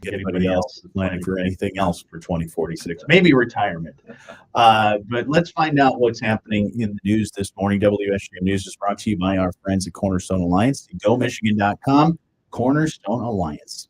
Anybody else is planning for anything else for 2046, maybe retirement. But let's find out what's happening in the news this morning. WSJM News is brought to you by our friends at Cornerstone Alliance. GoMichigan.com, Cornerstone Alliance.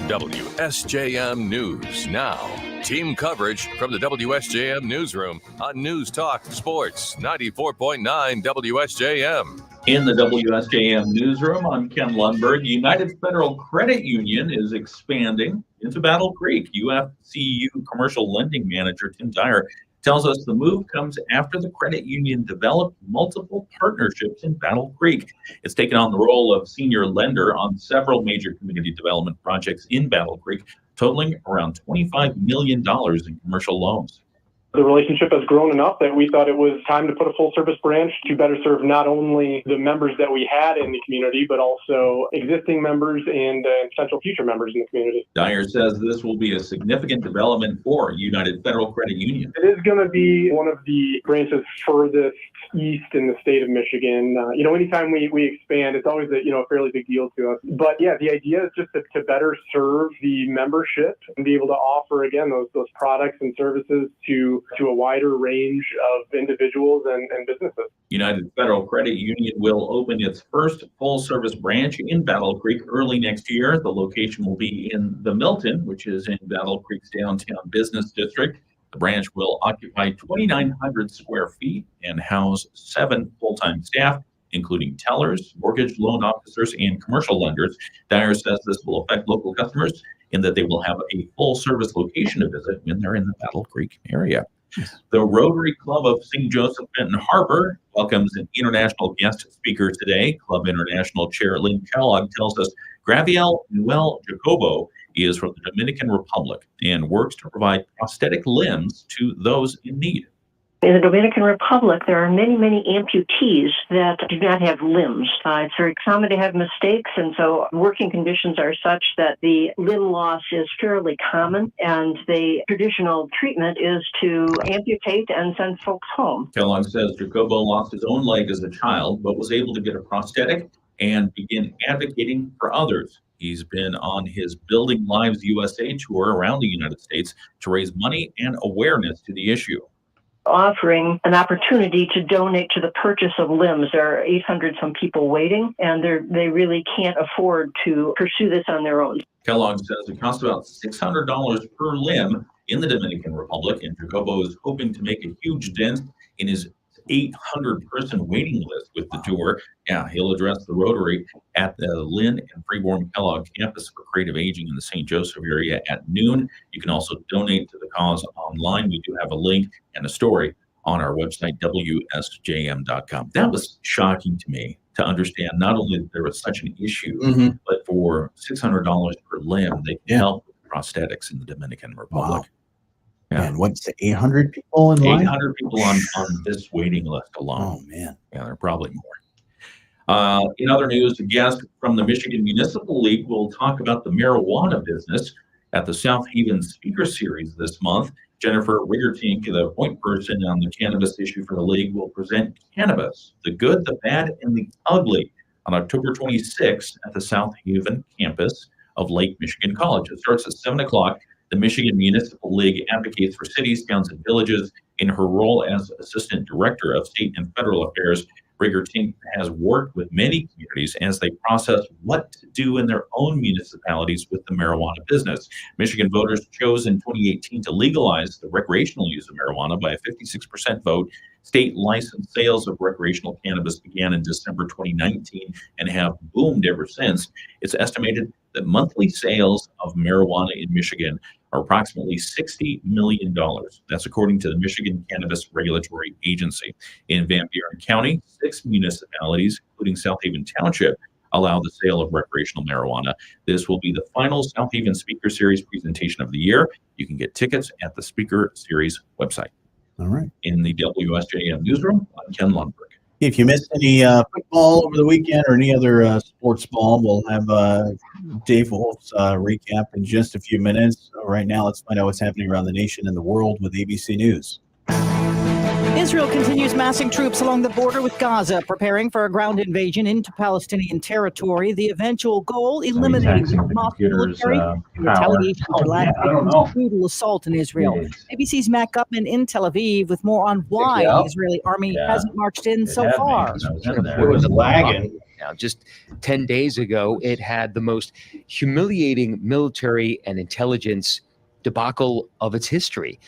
WSJM News Now. Team coverage from the WSJM Newsroom on News Talk Sports 94.9 WSJM. In the WSJM Newsroom, I'm Ken Lundberg. United Federal Credit Union is expanding into Battle Creek. UFCU Commercial Lending Manager Tim Dyer tells us the move comes after the credit union developed multiple partnerships in Battle Creek. It's taken on the role of senior lender on several major community development projects in Battle Creek, totaling around $25 million in commercial loans. The relationship has grown enough that we thought it was time to put a full-service branch to better serve not only the members that we had in the community, but also existing members and potential future members in the community. Dyer says this will be a significant development for United Federal Credit Union. It is going to be one of the branches furthest east in the state of Michigan. Anytime we expand, it's always a fairly big deal to us. But yeah, the idea is just to better serve the membership and be able to offer, again, those products and services to a wider range of individuals and businesses. United Federal Credit Union will open its first full-service branch in Battle Creek early next year. The location will be in the Milton, which is in Battle Creek's downtown business district. The branch will occupy 2,900 square feet and house 7 full-time staff, including tellers, mortgage loan officers, and commercial lenders. Dyer says this will affect local customers in that they will have a full-service location to visit when they're in the Battle Creek area. The Rotary Club of St. Joseph Benton Harbor welcomes an international guest speaker today. Club International Chair Lynn Kellogg tells us Graviel Noel Jacobo is from the Dominican Republic and works to provide prosthetic limbs to those in need. In the Dominican Republic, there are many, many amputees that do not have limbs. It's very common to have mistakes, and so working conditions are such that the limb loss is fairly common, and the traditional treatment is to amputate and send folks home. Kellogg says Jacobo lost his own leg as a child, but was able to get a prosthetic and begin advocating for others. He's been on his Building Lives USA tour around the United States to raise money and awareness to the issue. Offering an opportunity to donate to the purchase of limbs. There are 800 some people waiting, and they really can't afford to pursue this on their own. Kellogg says it costs about $600 per limb in the Dominican Republic, and Jacobo is hoping to make a huge dent in his 800-person waiting list with the tour. Yeah, he'll address the Rotary at the Lynn and Freeborn Kellogg campus for creative aging in the St. Joseph area at noon. You can also donate to the cause online. We do have a link and a story on our website, WSJM.com. That was shocking to me to understand not only that there was such an issue, but for $600 per limb, they can help with prosthetics in the Dominican Republic. Wow. Yeah. And what's 800 people in line? 800 people on this waiting list alone. Oh, man. Yeah, there are probably more. In other news, a guest from the Michigan Municipal League will talk about the marijuana business at the South Haven Speaker Series this month. Jennifer Riggertink, the point person on the cannabis issue for the league, will present Cannabis, the Good, the Bad, and the Ugly on October 26th at the South Haven campus of Lake Michigan College. It starts at 7 o'clock. The Michigan Municipal League advocates for cities, towns, and villages. In her role as Assistant Director of State and Federal Affairs, Riggertink has worked with many communities as they process what to do in their own municipalities with the marijuana business. Michigan voters chose in 2018 to legalize the recreational use of marijuana by a 56% vote. State licensed sales of recreational cannabis began in December 2019 and have boomed ever since. It's estimated that monthly sales of marijuana in Michigan are approximately $60 million. That's according to the Michigan Cannabis Regulatory Agency. In Van Buren County, 6 municipalities, including South Haven Township, allow the sale of recreational marijuana. This will be the final South Haven Speaker Series presentation of the year. You can get tickets at the Speaker Series website. All right. In the WSJM newsroom, I'm Ken Lundberg. If you missed any football over the weekend or any other sports ball, we'll have Dave Wolf's recap in just a few minutes. Right now, let's find out what's happening around the nation and the world with ABC News. Israel continues massing troops along the border with Gaza, preparing for a ground invasion into Palestinian territory. The eventual goal, eliminating taxing the Hamas computer's, military power. retaliation for last I don't week's know. brutal assault in Israel. Jeez. ABC's Matt Gutman in Tel Aviv with more on why Yeah. the Israeli army Yeah. hasn't marched in It so had me far. when I was in there. It was lagging. Now, just 10 days ago, it had the most humiliating military and intelligence debacle of its history.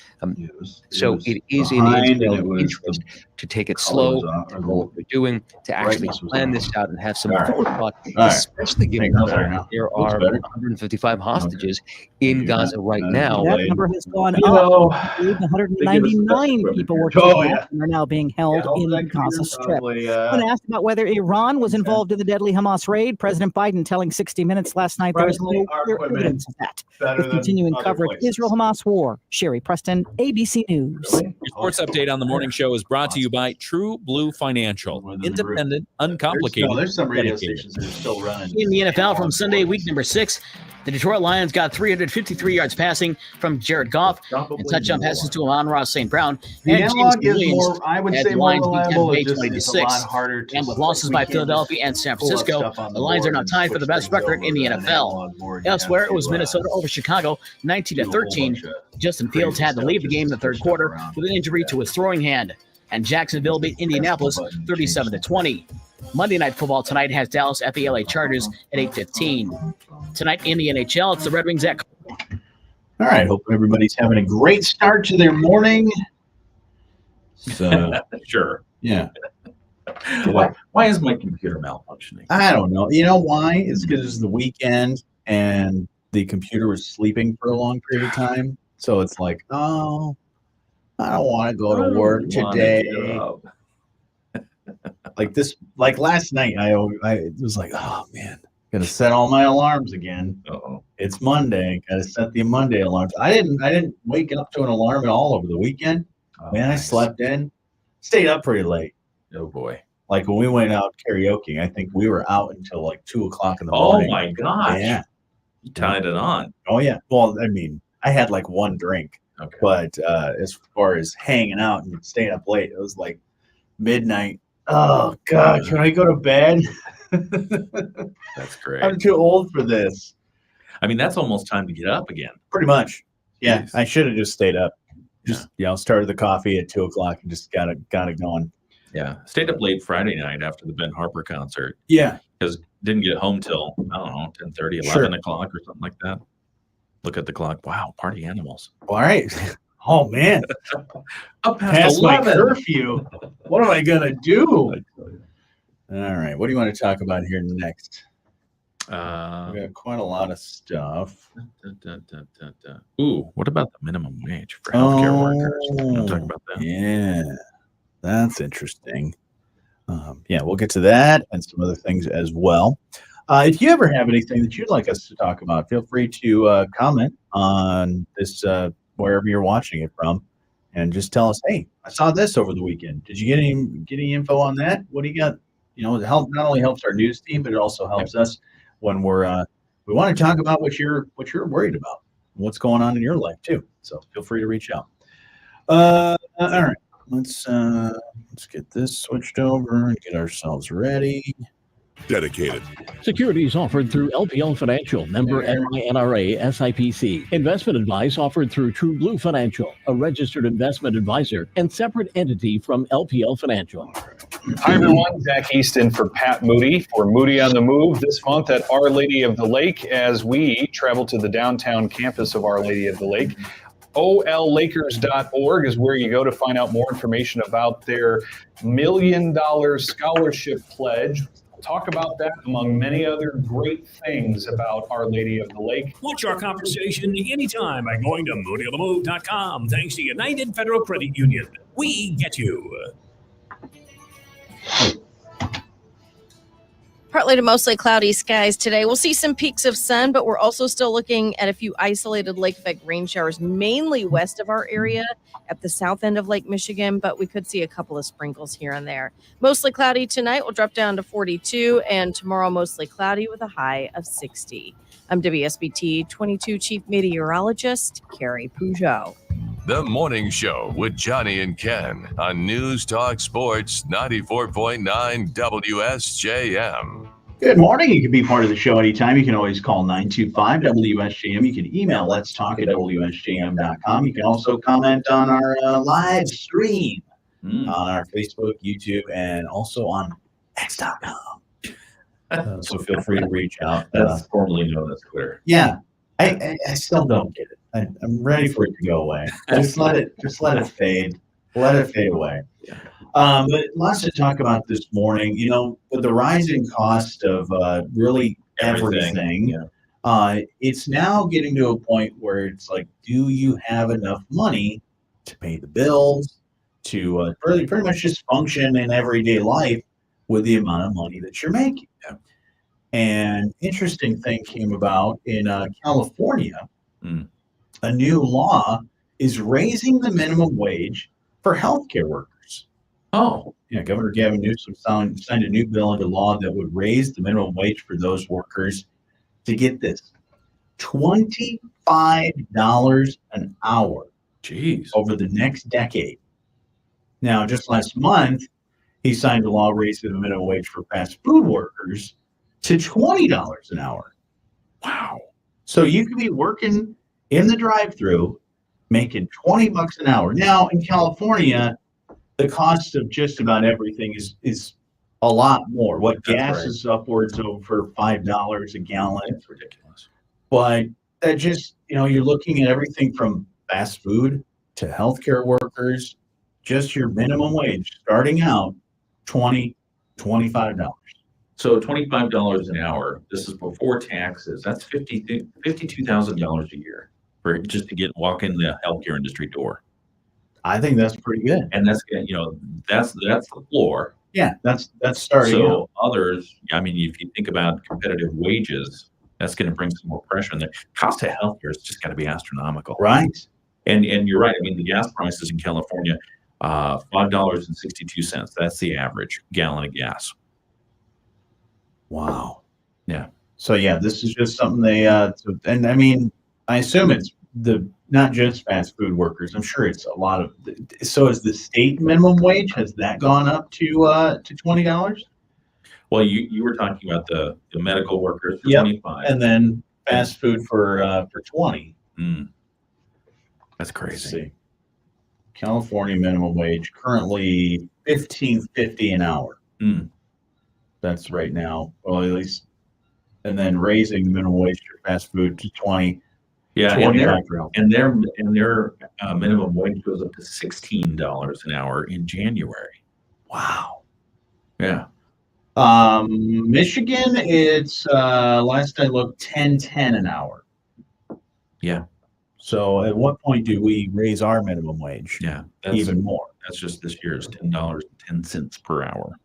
So it is in Israel's interest to take it slow, to know what they're doing, to actually plan this out and have some forward thought, especially given that there are 155 hostages in Gaza right now. That number has gone up. 199 people were killed and are now being held in the Gaza Strip. When asked about whether Iran was involved in the deadly Hamas raid, President Biden telling 60 Minutes last night there is no clear evidence of that. With continuing coverage, Israel-Hamas war. Sherry Preston, ABC News. Your sports update on the morning show is brought to you by True Blue Financial. Independent, uncomplicated. There's some radio dedicated. stations that are still running. In the NFL from Sunday, week number 6, the Detroit Lions got 353 yards passing from Jared Goff and touchdown passes to Amon-Ra St. Brown The and James analog is Williams. more, I would had say, the more Lions beat Tampa reliable. Bay It's just it's a 20-6. lot harder to. And with losses by Philadelphia and San Francisco, the Lions are now tied for the best record in the NFL. Elsewhere, it was Minnesota over Chicago, 19-13. Justin Fields had to leave the game in the third quarter with an injury to his throwing hand. And Jacksonville beat Indianapolis 37-20. Monday Night Football tonight has Dallas at the LA Chargers at 8:15. Tonight in the NHL, it's the Red Wings at. All right. Hope everybody's having a great start to their morning. So, Sure. yeah. Why is my computer malfunctioning? I don't know. You know why? It's because it's the weekend and the computer was sleeping for a long period of time. So it's like, oh, I don't want to go to work today. Like last night, I was like, oh man, gotta set all my alarms again. Uh-oh. It's Monday, gotta set the Monday alarms. I didn't wake up to an alarm at all over the weekend. Oh, Man, nice. I slept in, stayed up pretty late. Oh boy. Like when we went out karaoke, I think we were out until like 2:00 in the Oh morning. my gosh. Yeah. You tied it on. Oh yeah. Well, I mean, I had like one drink, Okay. but as far as hanging out and staying up late, it was like midnight. Oh God, can I go to bed? That's great. I'm too old for this. I mean, that's almost time to get up again. Pretty much. Yeah, Jeez. I should have just stayed up. Just started the coffee at 2:00 and just got it going. Yeah. Stayed up late Friday night after the Ben Harper concert Yeah. because didn't get home till, I don't know, 10:30, 11 o'clock or something like that. Look at the clock. Wow, party animals. All right. Oh man. Up Past my curfew. What am I gonna do? All right. What do you want to talk about here next? We got quite a lot of stuff. Ooh, what about the minimum wage for healthcare workers? You want to talk about that? Yeah, that's interesting. Yeah, we'll get to that and some other things as well. If you ever have anything that you'd like us to talk about, feel free to comment on this wherever you're watching it from, and just tell us, "Hey, I saw this over the weekend. Did you get any info on that? What do you got?" You know, it not only helps our news team, but it also helps us when we want to talk about what you're worried about, what's going on in your life too. So feel free to reach out. All right, let's get this switched over and get ourselves ready. Dedicated. Securities offered through LPL Financial, member FINRA SIPC. Investment advice offered through True Blue Financial, a registered investment advisor and separate entity from LPL Financial. Hi, everyone. Zach Easton for Pat Moody for Moody on the Move this month at Our Lady of the Lake as we travel to the downtown campus of Our Lady of the Lake. OLLakers.org is where you go to find out more information about their $1 million scholarship pledge. We'll talk about that among many other great things about Our Lady of the Lake. Watch our conversation anytime by going to moodyonthemove.com. Thanks to United Federal Credit Union. We get you. Partly to mostly cloudy skies today. We'll see some peaks of sun, but we're also still looking at a few isolated lake effect rain showers, mainly west of our area at the south end of Lake Michigan, but we could see a couple of sprinkles here and there. Mostly cloudy tonight. We'll drop down to 42, and tomorrow mostly cloudy with a high of 60. I'm WSBT 22 Chief Meteorologist Carrie Peugeot. The Morning Show with Jonny and Ken on News Talk Sports 94.9 WSJM. Good morning. You can be part of the show anytime. You can always call 925-WSJM. You can email letstalk@WSJM.com. You can also comment on our live stream on our Facebook, YouTube, and also on X.com. So feel free to reach out. That's formerly known as Twitter. Yeah. I still don't get it. I'm ready for it to go away. Just let it fade. Let it fade away. But lots to talk about this morning. You know, with the rising cost of really everything, it's now getting to a point where it's like, do you have enough money to pay the bills, to pretty much just function in everyday life with the amount of money that you're making? And interesting thing came about in California. A new law is raising the minimum wage for healthcare workers. Oh, yeah. Governor Gavin Newsom signed a new bill into law that would raise the minimum wage for those workers to get this $25 an hour. Jeez. Over the next decade. Now, just last month, he signed a law raising the minimum wage for fast food workers to $20 an hour. Wow. So you could be working in the drive-thru making $20 an hour. Now, in California, the cost of just about everything is a lot more. What gas is upwards over $5 a gallon. It's ridiculous. But that just, you're looking at everything from fast food to healthcare workers, just your minimum wage starting out $20, $25. So $25 an hour. This is before taxes. That's $52,000 a year for just to walk in the healthcare industry door. I think that's pretty good. And that's that's the floor. Yeah, that's starting. So others, I mean, if you think about competitive wages, that's going to bring some more pressure in there. Cost of healthcare is just going to be astronomical, right? And you're right. I mean, the gas prices in California, $5.62. That's the average gallon of gas. Wow. Yeah. So yeah, this is just something they and I mean, I assume it's not just fast food workers. I'm sure it's a lot of. So is the state minimum wage, has that gone up to $20? Well, you were talking about the medical workers for 25, and then fast food for 20. That's crazy. Let's see. California minimum wage currently $15.50 an hour. That's right now. Well, at least, and then raising the minimum wage for fast food to 20. Yeah, and their minimum wage goes up to $16 an hour in January. Wow. Yeah. Michigan, it's last I looked, $10.10 an hour. Yeah. So at what point do we raise our minimum wage? Yeah, even more. That's just this year's $10.10 per hour.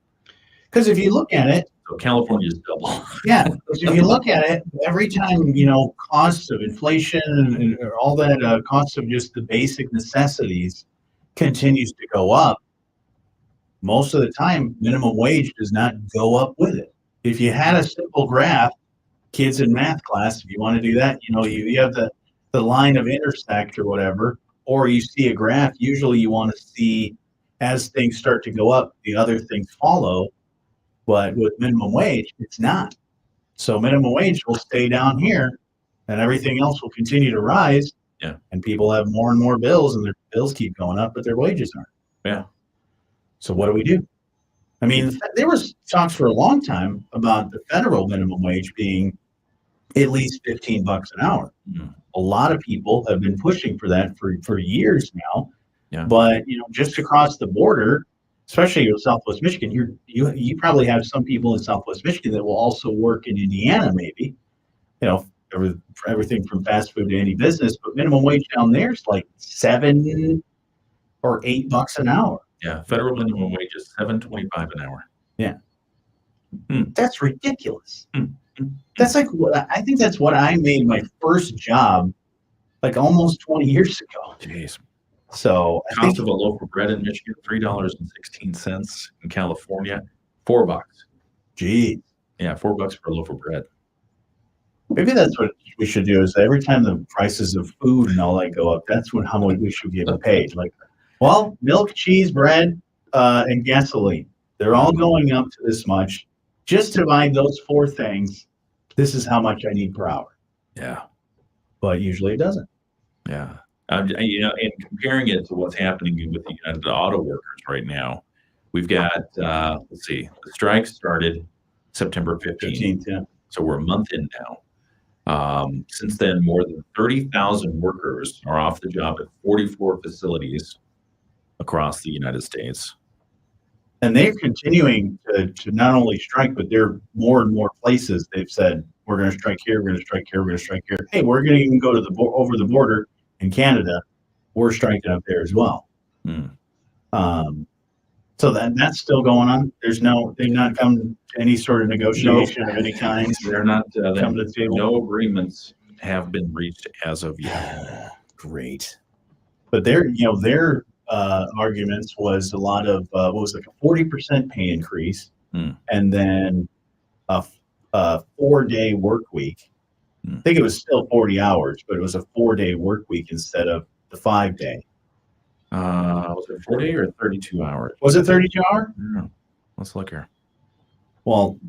Because if you look at it, so California is double. Yeah, because if you look at it, every time costs of inflation and all that, costs of just the basic necessities continues to go up. Most of the time, minimum wage does not go up with it. If you had a simple graph, kids in math class, if you want to do that, you have the line of intersect or whatever, or you see a graph. Usually, you want to see as things start to go up, the other things follow. But with minimum wage, it's not. So minimum wage will stay down here and everything else will continue to rise. Yeah. And people have more and more bills and their bills keep going up, but their wages aren't. Yeah. So what do we do? I mean, there was talks for a long time about the federal minimum wage being at least $15 an hour. A lot of people have been pushing for that for years now. Yeah. But, just across the border, especially in Southwest Michigan, you probably have some people in Southwest Michigan that will also work in Indiana, maybe, for everything from fast food to any business. But minimum wage down there is like $7 or $8 an hour. Yeah, federal minimum wage is $7.25 an hour. Yeah, that's ridiculous. That's like I think that's what I made my first job, like almost 20 years ago. Jeez. So cost of a loaf of bread in Michigan, $3.16. In California, $4. Gee. Yeah, $4 for a loaf of bread. Maybe that's what we should do. Is every time the prices of food and all that go up, that's how much we should get paid. Like, well, milk, cheese, bread, and gasoline—they're all going up to this much. Just to buy those 4 things, this is how much I need per hour. Yeah. But usually it doesn't. Yeah. And comparing it to what's happening with the United Auto Workers right now, we've got, let's see, the strike started September 15th. Yeah. So we're a month in now. Since then, more than 30,000 workers are off the job at 44 facilities across the United States. And they're continuing to not only strike, but they're more and more places. They've said, we're going to strike here, we're going to strike here, we're going to strike here. Hey, we're going to even go to over the border in Canada. We're striking up there as well. So that's still going on. They've not come to any sort of negotiation of any kind. They're not come to the table. No agreements have been reached as of yet. Great. But their arguments was a lot of what was like a 40% pay increase, and then a 4-day work week. I think it was still 40 hours, but it was a 4-day work week instead of the 5-day. Was it 40 or 32 hours? Was it 32 hour? Yeah. Let's look here. Well,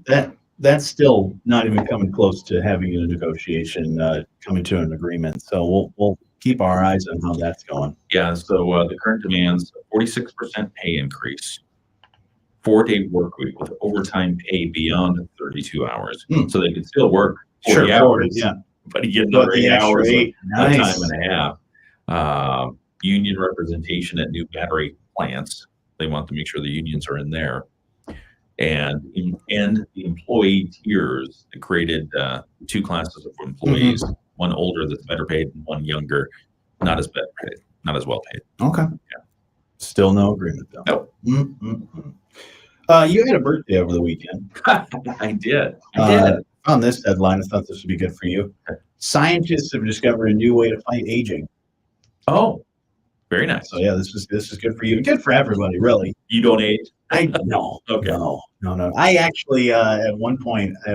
that's still not even coming close to having a negotiation, coming to an agreement. So we'll keep our eyes on how that's going. Yeah. So the current demands a 46% pay increase, 4-day work week with overtime pay beyond 32 hours, so they could still work 40 hours. Yeah, but you get another 8 hours of nice. time and a half. Union representation at new battery plants. They want to make sure the unions are in there. And the employee tiers that created 2 classes of employees, one older that's better paid and one younger, not as better paid, not as well paid. Okay. Yeah. Still no agreement though. Nope. You had a birthday over the weekend. I did. On this headline, I thought this would be good for you. Scientists have discovered a new way to fight aging. Oh, very nice. So yeah, this is good for you. Good for everybody, really. You don't age? No. Okay. No. I actually at one point I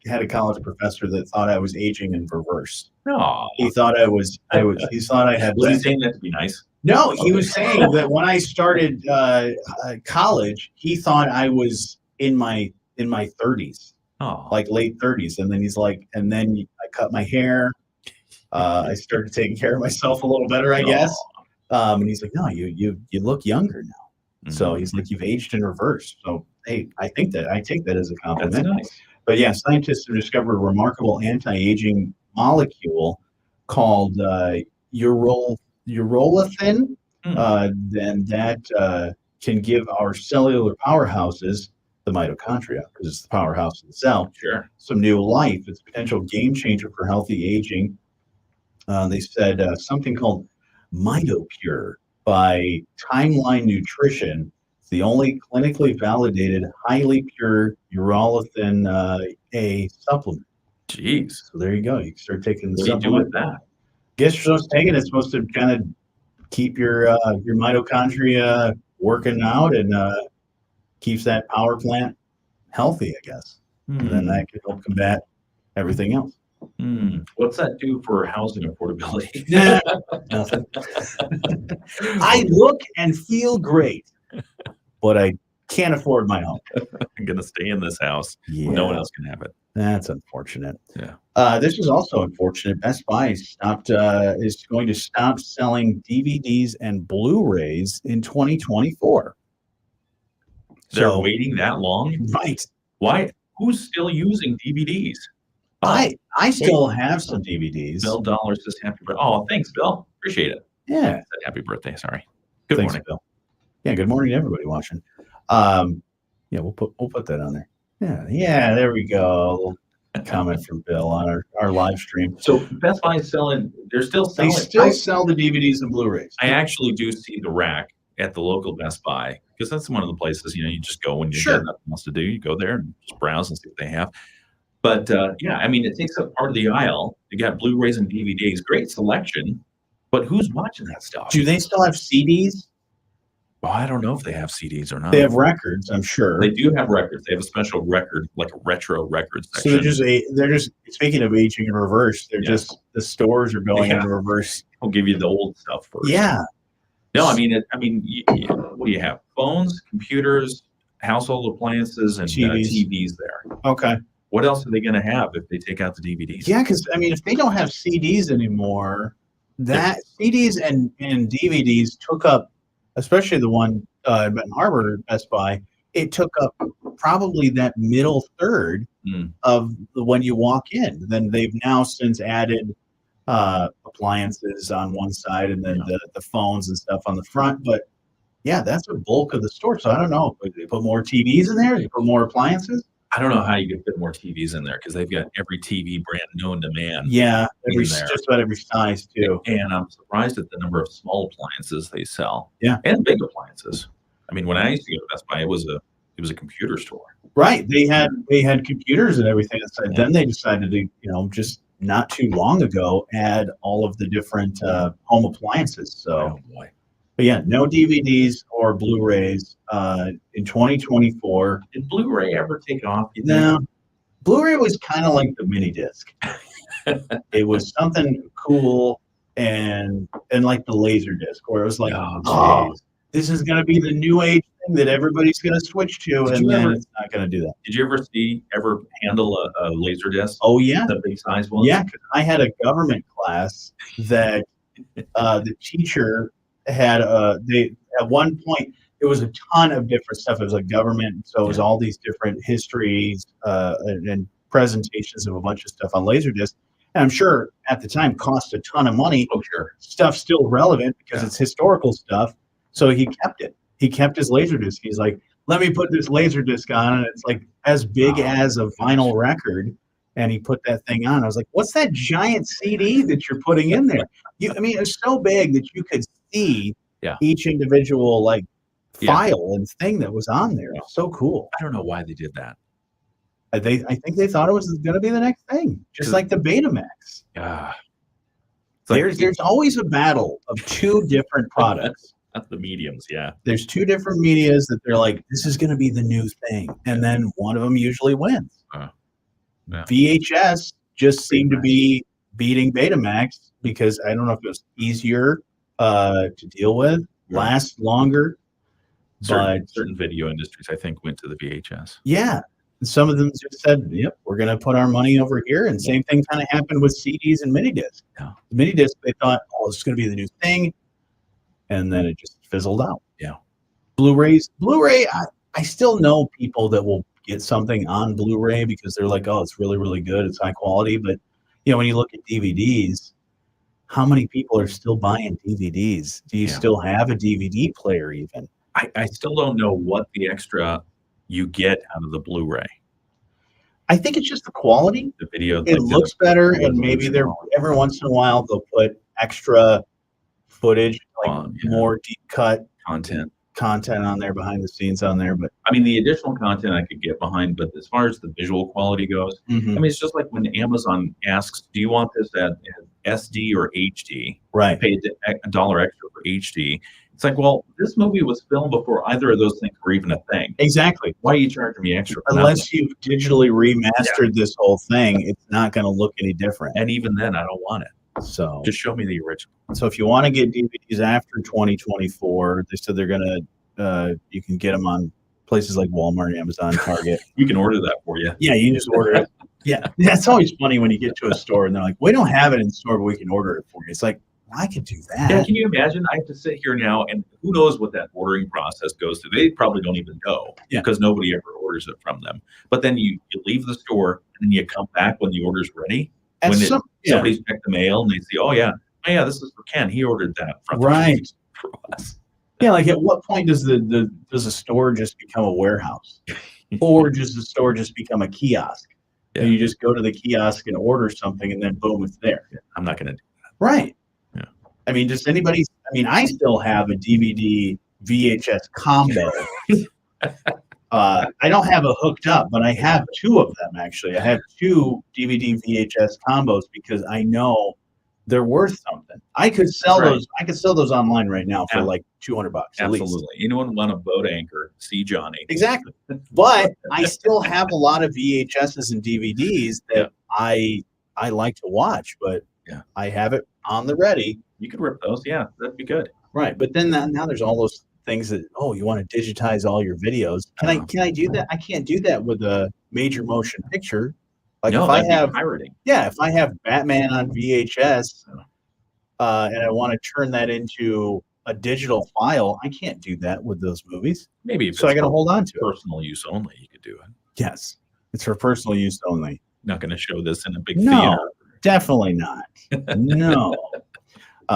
had a college professor that thought I was aging in reverse. No. He thought I thought I had. Was he saying that to be nice? No, he was saying that when I started college, he thought I was in my 30s. Oh. Like late 30s. And then he's like, and then I cut my hair. I started taking care of myself a little better, I guess. And he's like, no, you look younger now. So he's like, you've aged in reverse. So hey, I take that as a compliment. That's nice. But yeah, scientists have discovered a remarkable anti-aging molecule called urolithin. And that can give our cellular powerhouses, the mitochondria, because it's the powerhouse of the cell, some new life. It's a potential game changer for healthy aging. They said something called MitoPure by Timeline Nutrition. It's the only clinically validated, highly pure urolithin A supplement. Jeez. So there you go. You can start taking the What do you do supplement. with that? Guess you're supposed to take it. It's supposed to kind of keep your mitochondria working out and keeps that power plant healthy, I guess. And then that can help combat everything else. What's that do for housing affordability? Nothing. I look and feel great, but I can't afford my home. I'm going to stay in this house. Yeah. No one else can have it. That's unfortunate. Yeah. This is also unfortunate. Best Buy is going to stop selling DVDs and Blu-rays in 2024. They're waiting that long? Right. Why? Who's still using DVDs? I still have some DVDs. Bill Dollar says happy birthday. Oh, thanks, Bill. Appreciate it. Yeah. Said happy birthday. Sorry. Good Thanks, morning, Bill. Yeah. Good morning to everybody watching. Yeah, we'll put that on there. Yeah. There we go. Comment from Bill on our live stream. So Best Buy is selling. They're still selling. They still sell the DVDs and Blu-rays. I actually do see the rack at the local Best Buy because that's one of the places you just go when you got nothing else to do. You go there and just browse and see what they have. But yeah, I mean, it takes up part of the aisle. You got Blu-rays and DVDs, great selection. But who's watching that stuff? Do they still have CDs? Well, I don't know if they have CDs or not. They have records, I'm sure. They do have records. They have a special record, like a retro record section. So they're just speaking of aging in reverse. They're just the stores are going in reverse. I'll give you the old stuff first. Yeah. No, what do you have? Phones, computers, household appliances, and TVs there. Okay. What else are they going to have if they take out the DVDs? Yeah, because if they don't have CDs anymore, that CDs and DVDs took up, especially the one at Benton Harbor Best Buy, it took up probably that middle third of when you walk in. Then they've now since added appliances on one side and then the phones and stuff on the front. But yeah, that's a bulk of the store. So I don't know. They put more TVs in there? They put more appliances? I don't know how you can fit more TVs in there because they've got every TV brand known to man. Yeah, just about every size too. And I'm surprised at the number of small appliances they sell. Yeah, and big appliances. I mean, when I used to go to Best Buy, it was a computer store. Right. They had computers and everything inside. Then they decided to, just not too long ago, add all of the different home appliances. So, but yeah, no DVDs or Blu-rays in 2024. Did Blu-ray ever take off? No, Blu-ray was kind of like the mini disc. It was something cool and like the laser disc, where it was like, oh, this is going to be the new age thing that everybody's going to switch to, and then it's not going to do that. Did you ever handle a laser disc? Oh yeah, the big size ones. Yeah, because I had a government class that the teacher had. They at one point it was a ton of different stuff. It was like government, so it was all these different histories and presentations of a bunch of stuff on Laserdisc. And I'm sure at the time cost a ton of money. Oh sure, stuff still relevant because it's historical stuff. So he kept it. He kept his Laserdisc. He's like, let me put this Laserdisc on, and it's like as big as a vinyl record. And he put that thing on. I was like, what's that giant CD that you're putting in there? It's so big that you could see each individual file and thing that was on there. It's so cool. I don't know why they did that. I think they thought it was going to be the next thing, just like the Betamax. There's always a battle of two different products. The mediums, There's two different medias that they're like, this is going to be the new thing, and then one of them usually wins. VHS just seemed to be beating Betamax because I don't know if it was easier to deal with, last longer. Certain video industries, I think, went to the VHS. Yeah. And some of them just said, yep, we're going to put our money over here. And same thing kind of happened with CDs and minidisc. The minidisc, they thought, oh, this is going to be the new thing. And then it just fizzled out. Yeah. Blu-ray, I still know people that will get something on Blu-ray because they're like, oh, it's really, really good. It's high quality. But, when you look at DVDs, how many people are still buying DVDs? Do you still have a DVD player even? I still don't know what the extra you get out of the Blu-ray. I think it's just the quality. The video. It looks better, and maybe every once in a while they'll put extra footage, more deep cut content on there, behind the scenes on there. But the additional content I could get behind, but as far as the visual quality goes, it's just like when Amazon asks, do you want this at SD or HD? Right. Pay $1 extra for HD. It's like, well, this movie was filmed before either of those things were even a thing. Exactly. Why are you charging me extra? Unless you've digitally remastered this whole thing, it's not going to look any different. And even then, I don't want it. So just show me the original. So if you want to get DVDs after 2024, they said they're going to, you can get them on places like Walmart, Amazon, Target. We can order that for you. Yeah, you can just order it. Yeah, that's always funny when you get to a store and they're like, we don't have it in store, but we can order it for you. It's like, I could do that. Yeah, can you imagine? I have to sit here now, and who knows what that ordering process goes through. They probably don't even know because nobody ever orders it from them. But then you leave the store, and then you come back when the order's ready. And when somebody's checked the mail, and they see, oh, yeah, this is for Ken. He ordered that from for us. Yeah, like at what point does does a store just become a warehouse? Or does the store just become a kiosk? Yeah. And you just go to the kiosk and order something, and then boom, it's there. Yeah, I'm not going to do that. Right. Does anybody? I still have a DVD VHS combo. I don't have it hooked up, but I have two of them actually. I have two DVD VHS combos because I know they're worth something. I could sell those. I could sell those online right now for like $200 at least. Absolutely. Anyone want a boat anchor? See Johnny. Exactly. But I still have a lot of VHSs and DVDs that I like to watch, but I have it on the ready. You could rip those. Yeah, that'd be good. Right. But then now there's all those things that, you want to digitize all your videos. Can I do that? I can't do that with a major motion picture. Like if I have pirating. Yeah, if I have Batman on VHS and I want to turn that into a digital file, I can't do that with those movies. Maybe so I got to hold on to it. Personal use only. You could do it. Yes, it's for personal use only. Not going to show this in a big No, theater. definitely not. No.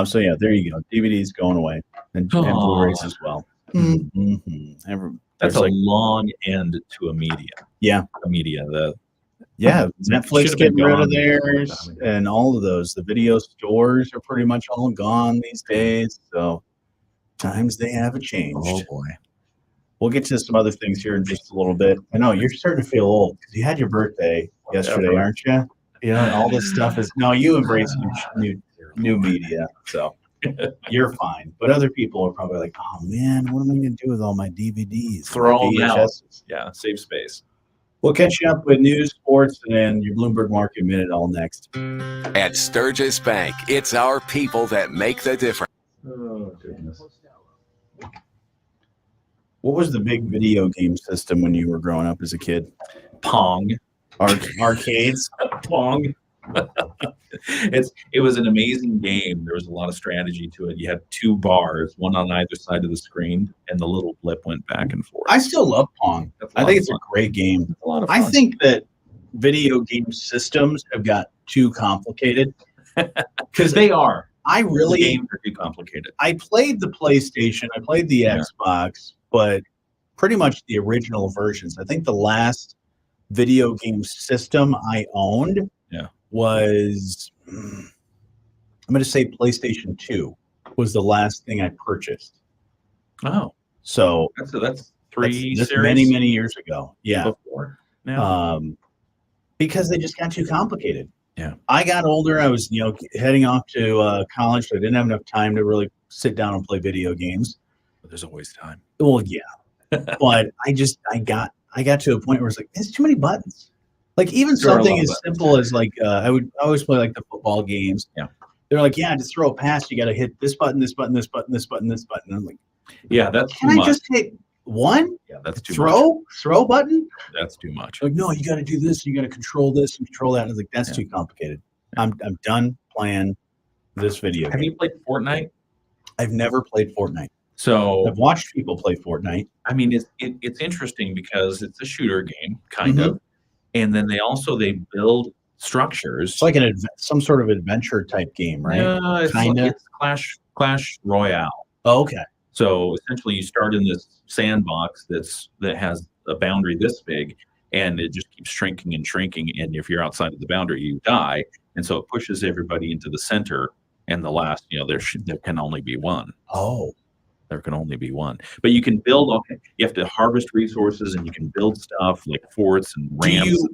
So yeah, there you go. DVDs going away and Blu-rays as well. Mm-hmm. That's a long end to a media. Yeah, a media. Netflix getting rid of theirs and all of those. The video stores are pretty much all gone these days. So times they have changed. Oh boy. We'll get to some other things here in just a little bit. I know you're starting to feel old because you had your birthday yesterday, aren't you? All this stuff is you embrace new media, so you're fine. But other people are probably like, oh man, what am I going to do with all my DVDs? Throw them out. Yeah, save space. We'll catch you up with news, sports, and your Bloomberg Market Minute all next. At Sturgis Bank, it's our people that make the difference. Oh, goodness. What was the big video game system when you were growing up as a kid? Pong. Arcades? Pong. It was an amazing game. There was a lot of strategy to it. You had two bars, one on either side of the screen, and the little blip went back and forth. I still love Pong. I think it's a great game. It's a lot of fun. I think that video game systems have got too complicated. Because they are. The games are too complicated. I played the PlayStation, I played the Xbox, but pretty much the original versions. I think the last video game system I owned was, I'm going to say PlayStation 2 was the last thing I purchased. Oh. So that's three that's series? many years ago. Yeah. Before. Now. Because they just got too complicated. Yeah. I got older. I was, heading off to college. So I didn't have enough time to really sit down and play video games. But there's always time. Well, yeah. But I got to a point where it's like, there's too many buttons. Like even something as simple as like, I would always play like the football games. Yeah. They're like, to throw a pass, you got to hit this button, this button, this button, this button, this button. And I'm like, yeah, that's can I just hit one? Yeah, that's too much. Throw button? That's too much. Like, no, you got to do this. You got to control this and control that. And I was like, that's too complicated. I'm done playing this video. Have you played Fortnite? I've never played Fortnite. So I've watched people play Fortnite. I mean, it's interesting because it's a shooter game, kind of, and then they build structures. It's like some sort of adventure type game, right? Yeah, it's Clash Royale. Oh, okay. So essentially, you start in this sandbox that has a boundary this big, and it just keeps shrinking and shrinking. And if you're outside of the boundary, you die. And so it pushes everybody into the center. And the last, there can only be one. Oh. There can only be one. But you can build. You have to harvest resources, and you can build stuff like forts and ramps,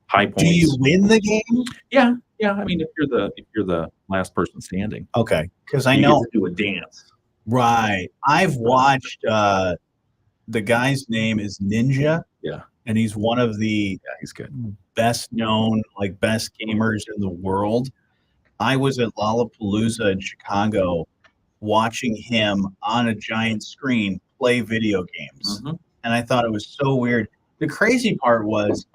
high points. Do you win the game? Yeah. I mean, if you're the last person standing. Okay, because I you know get to do a dance. Right. I've watched. The guy's name is Ninja. Yeah. And he's one of the he's good. best known, best gamers in the world. I was at Lollapalooza in Chicago watching him on a giant screen play video games. And I thought it was so weird. The crazy part was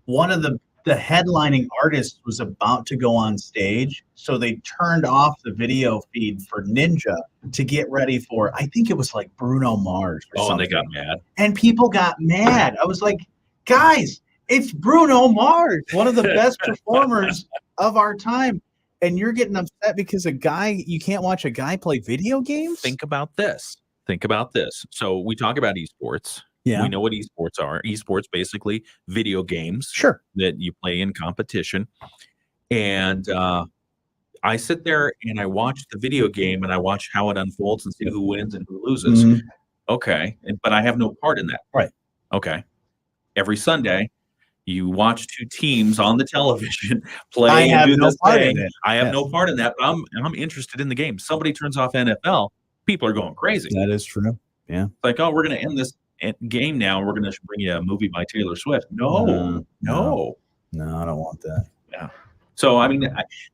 one of the headlining artist was about to go on stage. So they turned off the video feed for Ninja to get ready for, I think it was like Bruno Mars or something. And they got mad. And people got mad. I was like, guys, it's Bruno Mars, one of the best performers of our time. And you're getting upset because you can't watch a guy play video games? Think about this. So we talk about esports. Yeah. We know what esports are. Esports, basically video games. Sure. That you play in competition. And I sit there and I watch the video game and I watch how it unfolds and see who wins and who loses. Okay. But I have no part in that. Right. Okay. Every Sunday, You watch two teams on the television play. I have and do no this part thing. in it. I have Yes. no part in that. But I'm interested in the game. Somebody turns off NFL, people are going crazy. That is true. Yeah. It's like, oh, we're going to end this game now. We're going to bring you a movie by Taylor Swift. No, No, I don't want that. Yeah. So I mean,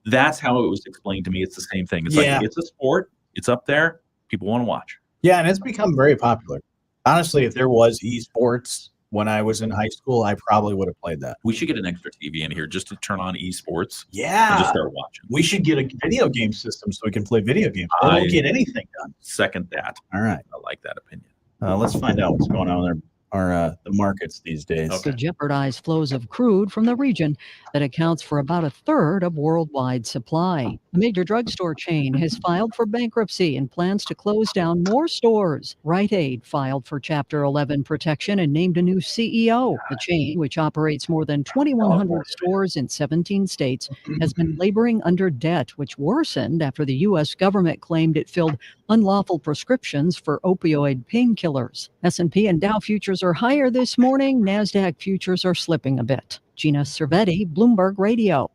that's how it was explained to me. It's the same thing. It's Yeah. like it's a sport. It's up there. People want to watch. Yeah, and it's become very popular. Honestly, if there was esports when I was in high school, I probably would have played that. We should get an extra TV in here just to turn on esports. Yeah. And just start watching. We should get a video game system so we can play video games. I don't get anything done. Second that. All right. I like that opinion. Let's find out what's going on in the markets these days. To jeopardize flows of crude from the region that accounts for about a third of worldwide supply. A major drugstore chain has filed for bankruptcy and plans to close down more stores. Rite Aid filed for Chapter 11 protection and named a new CEO. The chain, which operates more than 2,100 stores in 17 states, has been laboring under debt, which worsened after the U.S. government claimed it filled unlawful prescriptions for opioid painkillers. S&P and Dow futures are higher this morning. NASDAQ futures are slipping a bit. Gina Cervetti, Bloomberg Radio.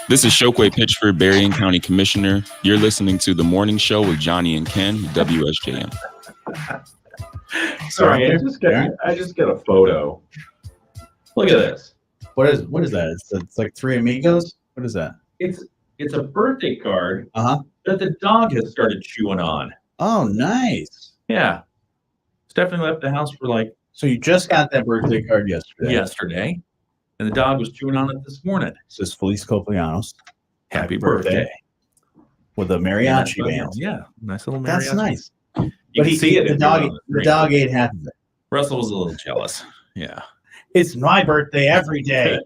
This is Shokwe Pitchford, Berrien County Commissioner. You're listening to The Morning Show with Jonny and Ken, WSJM. Sorry, I just got a photo. Look at this. What is that? It's like Three Amigos? What is that? It's a birthday card that the dog has started chewing on. Oh, nice. Yeah. Stephanie left the house for So you just got that birthday card yesterday. And the dog was chewing on it this morning. It says Feliz Cumpleaños. Happy birthday. With a mariachi band. Yeah. Nice little mariachi. That's nice. You But can see it. The dog ate half of it. Russell was a little jealous. Yeah. It's my birthday every day.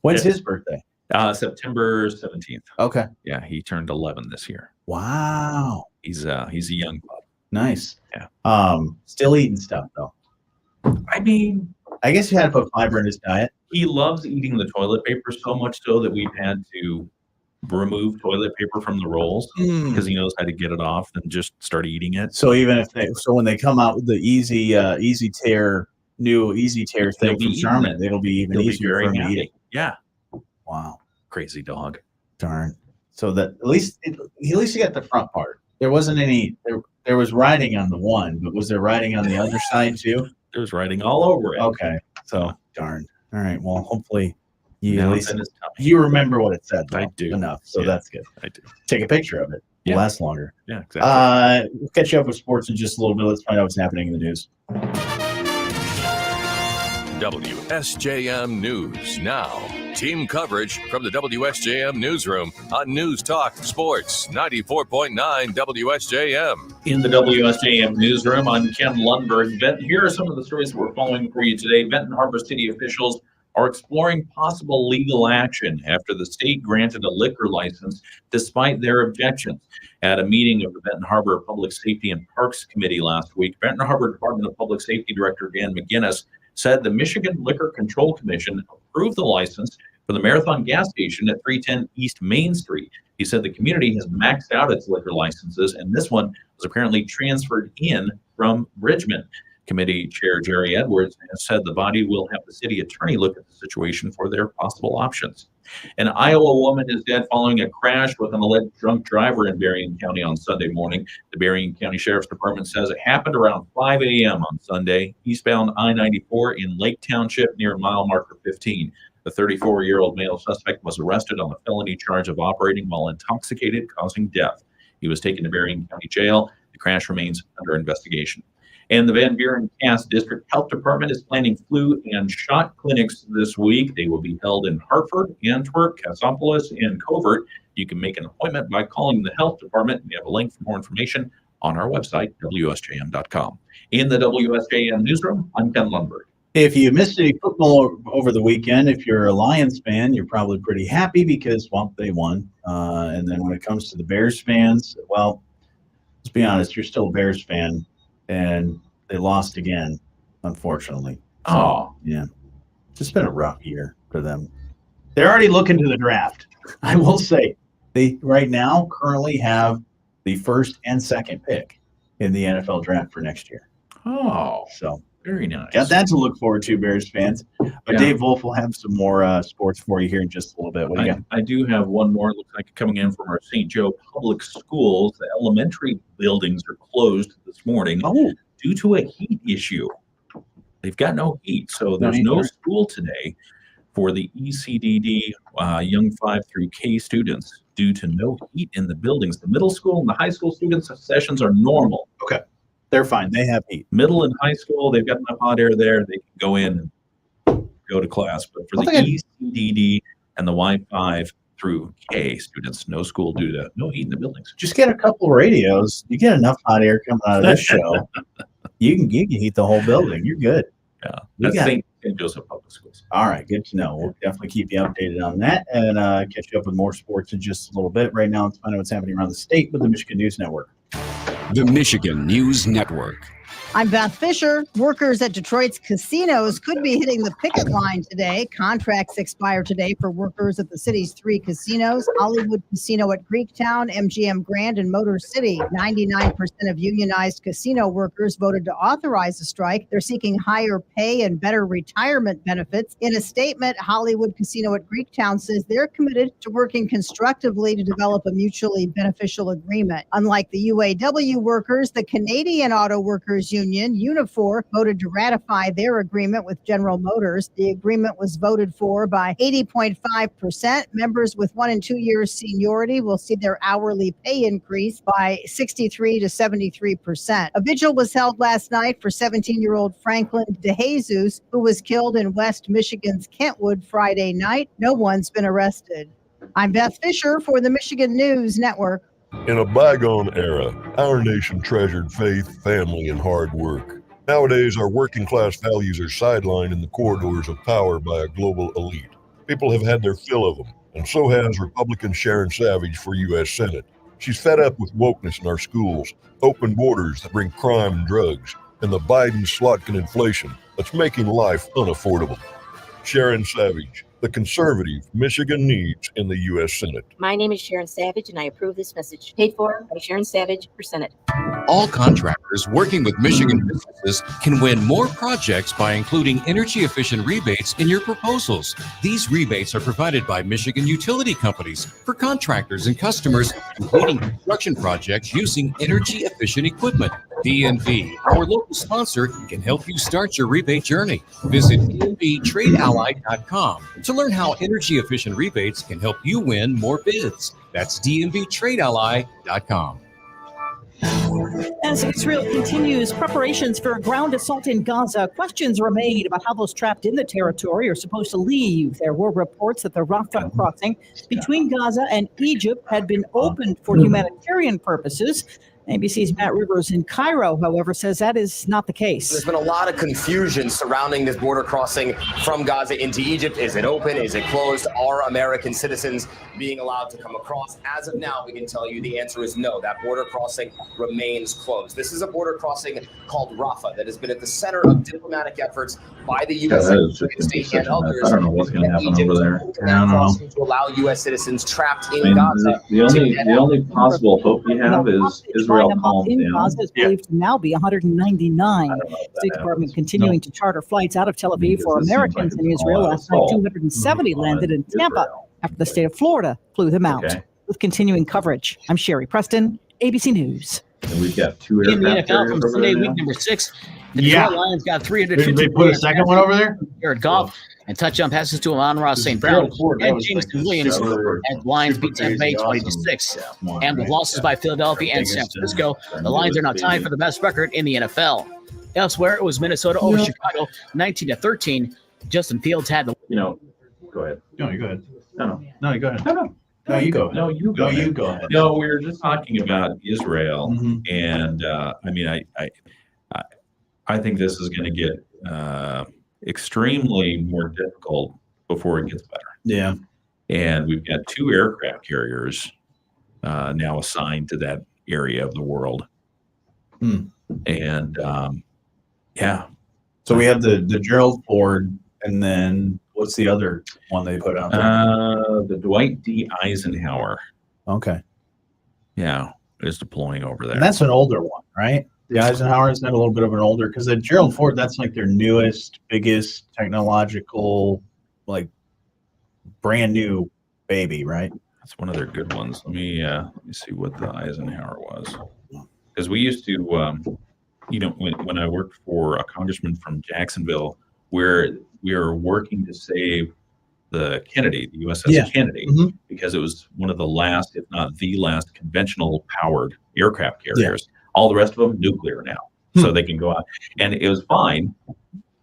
When's his birthday? September 17th. Okay. Yeah, he turned 11 this year. Wow. He's a young pup. Nice. Yeah. Still eating stuff though. I mean, I guess you had to put fiber in his diet. He loves eating the toilet paper so much so that we've had to remove toilet paper from the rolls because he knows how to get it off and just start eating it. So even if when they come out with the easy tear thing from Charmin, it'll be even easier for him to eat it. Yeah. Wow. Crazy dog. Darn. So that at least you got the front part. There wasn't any. There was riding on the one, but was there riding on the other side too? There was riding all over it. Okay. So darn. All right. Well, hopefully you Now at it's least in his tummy. you remember what it said. Though, I do. Enough. So Yeah, that's good. I do. Take a picture of it. Yeah. It'll last longer. Yeah, exactly. We'll catch you up with sports in just a little bit. Let's find out what's happening in the news. WSJM News Now. Team coverage from the WSJM Newsroom on News Talk Sports 94.9 WSJM. In the WSJM Newsroom, I'm Ken Lundberg. Here are some of the stories that we're following for you today. Benton Harbor City officials are exploring possible legal action after the state granted a liquor license despite their objections. At a meeting of the Benton Harbor Public Safety and Parks Committee last week, Benton Harbor Department of Public Safety Director Dan McGinnis said the Michigan Liquor Control Commission approved the license for the Marathon gas station at 310 East Main Street. He said the community has maxed out its liquor licenses, and this one was apparently transferred in from Bridgman. Committee Chair Jerry Edwards has said the body will have the city attorney look at the situation for their possible options. An Iowa woman is dead following a crash with an alleged drunk driver in Berrien County on Sunday morning. The Berrien County Sheriff's Department says it happened around 5 a.m. on Sunday, eastbound I-94 in Lake Township near mile marker 15. The 34-year-old male suspect was arrested on a felony charge of operating while intoxicated, causing death. He was taken to Berrien County Jail. The crash remains under investigation. And the Van Buren Cass District Health Department is planning flu and shot clinics this week. They will be held in Hartford, Antwerp, Cassopolis, and Covert. You can make an appointment by calling the health department. We have a link for more information on our website, WSJM.com. In the WSJM Newsroom, I'm Ken Lundberg. If you missed any football over the weekend, if you're a Lions fan, you're probably pretty happy because, well, they won. And then when it comes to the Bears fans, well, let's be honest, you're still a Bears fan. And they lost again, unfortunately. Oh, yeah. It's been a rough year for them. They're already looking to the draft. I will say they right now currently have the first and second pick in the NFL draft for next year. Oh, so Very nice. Got that to look forward to, Bears fans. But Yeah. Dave Wolf will have some more sports for you here in just a little bit. What do you got? I do have one more. It looks like coming in from our St. Joe Public Schools. The elementary buildings are closed this morning due to a heat issue. They've got no heat, so there's no school today for the ECDD Young 5 through K students due to no heat in the buildings. The middle school and the high school students' sessions are normal. Okay. They're fine. They have heat. Middle and high school, they've got enough hot air there. They can go in and go to class. But for the ECDD and the Y5 through K students, no school due to no heat in the buildings. Just get a couple of radios. You get enough hot air coming out of this show. You can heat the whole building. You're good. Yeah. That's St. Joseph Public Schools. All right. Good to know. We'll definitely keep you updated on that and catch you up with more sports in just a little bit. Right now, let's find out what's happening around the state with the Michigan News Network. The Michigan News Network. I'm Beth Fisher. Workers at Detroit's casinos could be hitting the picket line today. Contracts expire today for workers at the city's 3 casinos: Hollywood Casino at Greektown, MGM Grand, and Motor City. 99% of unionized casino workers voted to authorize the strike. They're seeking higher pay and better retirement benefits. In a statement, Hollywood Casino at Greektown says they're committed to working constructively to develop a mutually beneficial agreement. Unlike the UAW workers, the Canadian Auto Workers Union, Unifor, voted to ratify their agreement with General Motors. The agreement was voted for by 80.5%. Members with 1 and 2 years seniority will see their hourly pay increase by 63 to 73%. A vigil was held last night for 17-year-old Franklin DeJesus, who was killed in West Michigan's Kentwood Friday night. No one's been arrested. I'm Beth Fisher for the Michigan News Network. In a bygone era, our nation treasured faith, family, and hard work. Nowadays, our working class values are sidelined in the corridors of power by a global elite. People have had their fill of them, and so has Republican Sharon Savage for U.S. Senate. She's fed up with wokeness in our schools, open borders that bring crime and drugs, and the Biden-Slotkin inflation that's making life unaffordable. Sharon Savage, the conservative Michigan needs in the U.S. Senate. My name is Sharon Savage, and I approve this message. Paid for by Sharon Savage for Senate. All contractors working with Michigan businesses can win more projects by including energy-efficient rebates in your proposals. These rebates are provided by Michigan utility companies for contractors and customers completing construction projects using energy-efficient equipment. DNV, our local sponsor, can help you start your rebate journey. Visit dnvtradeally.com to learn how energy-efficient rebates can help you win more bids. That's dnvtradeally.com. As Israel continues preparations for a ground assault in Gaza, questions remain about how those trapped in the territory are supposed to leave. There were reports that the Rafah crossing between Gaza and Egypt had been opened for humanitarian purposes. ABC's Matt Rivers in Cairo, however, says that is not the case. There's been a lot of confusion surrounding this border crossing from Gaza into Egypt. Is it open? Is it closed? Are American citizens being allowed to come across? As of now, we can tell you the answer is no. That border crossing remains closed. This is a border crossing called Rafah that has been at the center of diplomatic efforts by the U.S. and others. I don't know what's going to happen over there. I don't know. To allow U.S. citizens trapped in Gaza. The only possible hope we have is Israel calms in down. Gaza is believed to now be 199. State Department continuing to charter flights out of Tel Aviv for Americans in Israel. Last night, 270 landed in Tampa after the state of Florida flew them out. With continuing coverage, I'm Sherry Preston, ABC News. And we've got 2 In the aircraft NFL from carriers over Sunday, there week now. number 6, the Yeah. Detroit Lions got 350. They put a second one over there? Jared Goff and touchdown passes to Amon-Ra St. Brown and Jameson Williams as Lions beat Tampa Bay 20-6. And with losses by Philadelphia and San Francisco, the Lions are now tied for the best record in the NFL. Elsewhere, it was Minnesota over Chicago 19-13. Justin Fields had the. Go ahead. No, you go ahead. No, you go ahead. No, you go ahead. No, you go. No, ahead. you go ahead. No, we were just talking about Israel, and I think this is going to get extremely more difficult before it gets better. Yeah. And we've got 2 aircraft carriers now assigned to that area of the world. And yeah. So we have the Gerald Ford, and then what's the other one they put out there? The Dwight D. Eisenhower. Okay. Yeah, is deploying over there. And that's an older one, right? The Eisenhower's had a little bit of an older, because the Gerald Ford, that's like their newest, biggest technological, like brand new baby, right? That's one of their good ones. Let me see what the Eisenhower was, because we used to, when I worked for a congressman from Jacksonville, where we were working to save the Kennedy, the USS Kennedy, because it was one of the last, if not the last, conventional powered aircraft carriers. All the rest of them nuclear now, so they can go out. And it was fine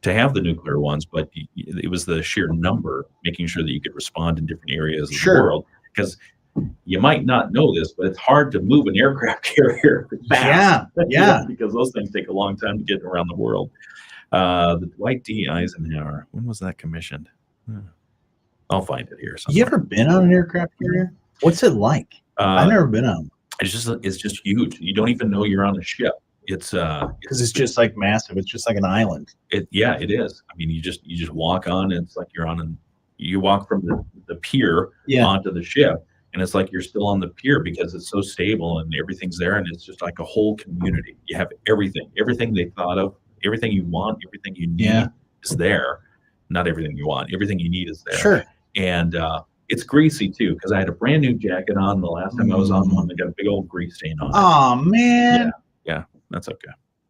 to have the nuclear ones, but it was the sheer number, making sure that you could respond in different areas of the world. Because you might not know this, but it's hard to move an aircraft carrier fast. Yeah. Because those things take a long time to get around the world. The Dwight D. Eisenhower, when was that commissioned? I'll find it here somewhere. You ever been on an aircraft carrier? What's it like? I've never been on. It's just huge. You don't even know you're on a ship. It's because it's just like massive. It's just like an island. It is. I mean, you just walk on, and it's like you walk from the pier onto the ship, and it's like you're still on the pier because it's so stable and everything's there, and it's just like a whole community. You have everything they thought of, everything you want, everything you need is there. Not everything you want, everything you need is there. Sure. And it's greasy too, because I had a brand new jacket on the last time I was on one. They got a big old grease stain on it. Oh man. Yeah, that's okay.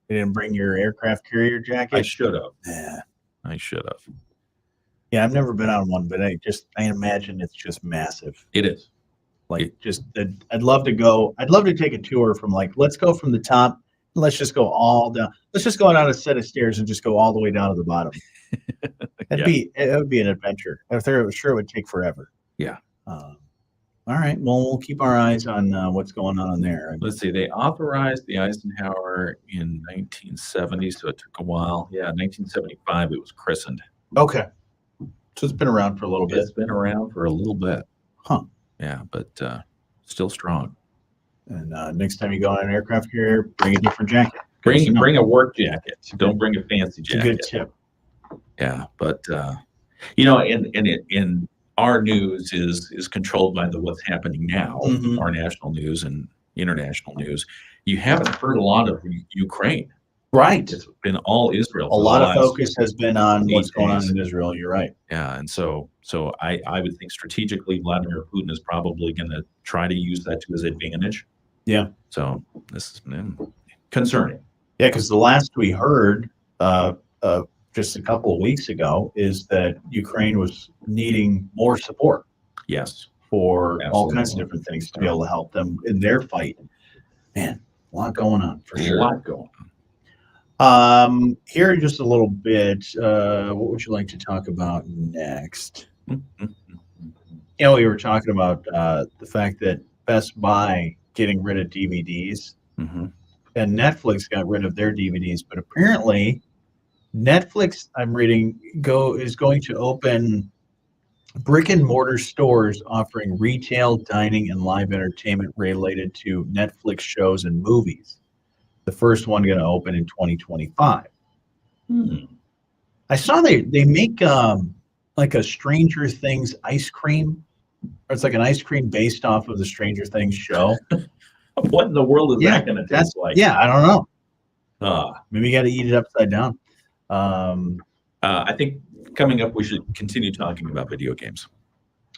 You didn't bring your aircraft carrier jacket? I should have. Yeah. I should have. Yeah, I've never been on one, but I imagine it's just massive. It is. Like I'd love to go. I'd love to take a tour from let's go from the top. Let's just go all down. Let's just go down a set of stairs and just go all the way down to the bottom. It would be an adventure. I'm sure it would take forever. Yeah. All right. Well, we'll keep our eyes on what's going on there. Let's see. They authorized the Eisenhower in 1970, so it took a while. Yeah, 1975 it was christened. Okay. So it's been around for a little bit. It's been around for a little bit. Huh. Yeah, but still strong. And next time you go on an aircraft carrier, bring a different jacket. Bring a work jacket. Don't bring a fancy jacket. Good tip. Yeah, but in our news is controlled by what's happening now, our national news and international news. You haven't heard a lot of Ukraine. Right. It's been all Israel. A lot of focus has been on what's going on in Israel. You're right. Yeah, and so I would think strategically Vladimir Putin is probably going to try to use that to his advantage. Yeah. So this is concerning. Yeah, because the last we heard just a couple of weeks ago is that Ukraine was needing more support. Yes. For all kinds of different things to be able to help them in their fight. Man, a lot going on for sure. A lot going on. Here just a little bit. What would you like to talk about next? We were talking about the fact that Best Buy getting rid of DVDs, and Netflix got rid of their DVDs, but apparently Netflix, I'm reading, is going to open brick and mortar stores offering retail, dining, and live entertainment related to Netflix shows and movies. The first one going to open in 2025. I saw they make like a Stranger Things ice cream. Or it's like an ice cream based off of the Stranger Things show. What in the world is that going to taste like? Yeah, I don't know. Maybe you got to eat it upside down. I think coming up, we should continue talking about video games.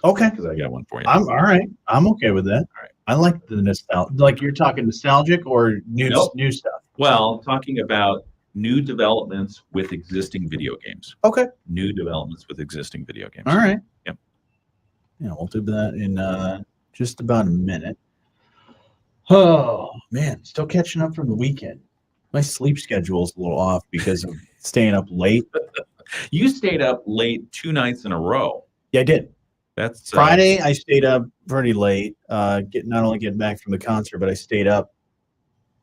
Okay. Because I got one for you. I'm all right. I'm okay with that. All right. I like the nostalgia. Like you're talking nostalgic or new stuff? Well, talking about new developments with existing video games. Okay. New developments with existing video games. All right. Yep. Yeah, we'll do that in just about a minute. Oh, man. Still catching up from the weekend. My sleep schedule is a little off because of staying up late. You stayed up late 2 nights in a row. Yeah, I did. That's Friday. I stayed up pretty late. Not only getting back from the concert, but I stayed up